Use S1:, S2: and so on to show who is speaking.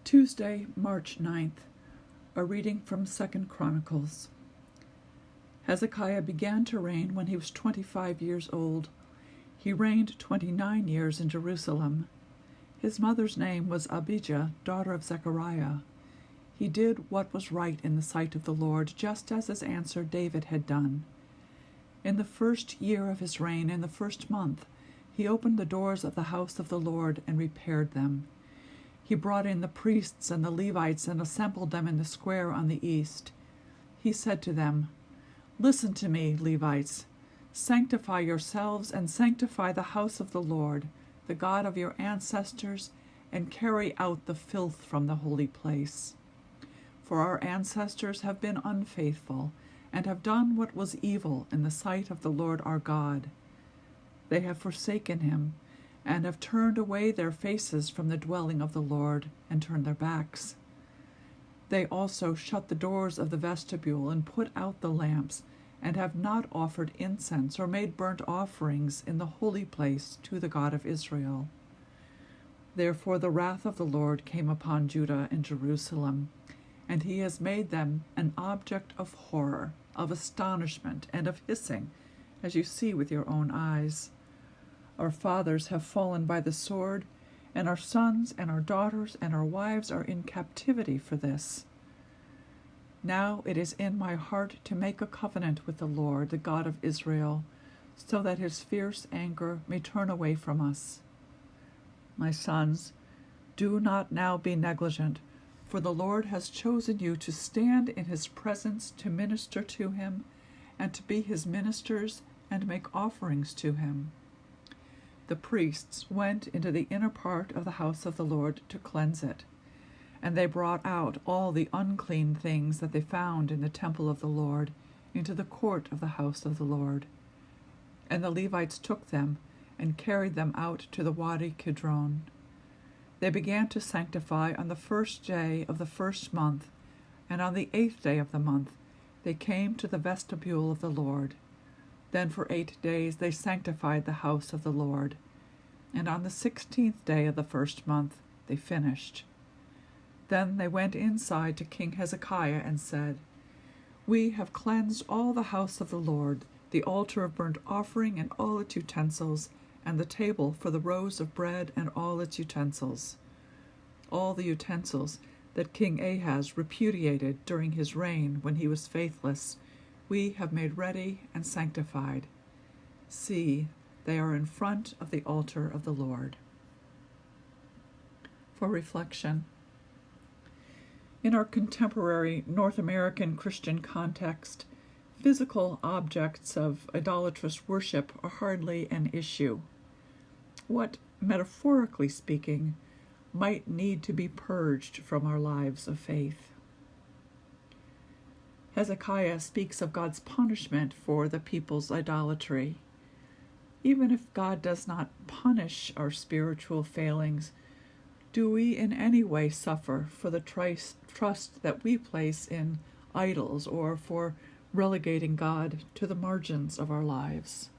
S1: Tuesday, March 9th, a reading from 2 Chronicles. Hezekiah began to reign when he was 25 years old. He reigned 29 years in Jerusalem. His mother's name was Abijah, daughter of Zechariah. He did what was right in the sight of the Lord, just as his answer David had done. In the first year of his reign, in the first month, he opened the doors of the house of the Lord and repaired them. He brought in the priests and the Levites and assembled them in the square on the east. He said to them, "Listen to me, Levites. Sanctify yourselves and sanctify the house of the Lord, the God of your ancestors, and carry out the filth from the holy place. For our ancestors have been unfaithful and have done what was evil in the sight of the Lord our God. They have forsaken him and have turned away their faces from the dwelling of the Lord and turned their backs. They also shut the doors of the vestibule and put out the lamps, and have not offered incense or made burnt offerings in the holy place to the God of Israel. Therefore the wrath of the Lord came upon Judah and Jerusalem, and he has made them an object of horror, of astonishment, and of hissing, as you see with your own eyes. Our fathers have fallen by the sword, and our sons and our daughters and our wives are in captivity for this. Now it is in my heart to make a covenant with the Lord, the God of Israel, so that his fierce anger may turn away from us. My sons, do not now be negligent, for the Lord has chosen you to stand in his presence to minister to him, and to be his ministers and make offerings to him." The priests went into the inner part of the house of the Lord to cleanse it, and they brought out all the unclean things that they found in the temple of the Lord into the court of the house of the Lord. And the Levites took them and carried them out to the Wadi Kidron. They began to sanctify on the first day of the first month, and on the 8th day of the month they came to the vestibule of the Lord. Then for 8 days they sanctified the house of the Lord, and on the 16th day of the first month they finished. Then they went inside to King Hezekiah and said, "We have cleansed all the house of the Lord, the altar of burnt offering and all its utensils, and the table for the rows of bread and all its utensils. All the utensils that King Ahaz repudiated during his reign when he was faithless, we have made ready and sanctified. See, they are in front of the altar of the Lord." For reflection. In our contemporary North American Christian context, physical objects of idolatrous worship are hardly an issue. What, metaphorically speaking, might need to be purged from our lives of faith? Hezekiah speaks of God's punishment for the people's idolatry. Even if God does not punish our spiritual failings, do we in any way suffer for the trust that we place in idols, or for relegating God to the margins of our lives?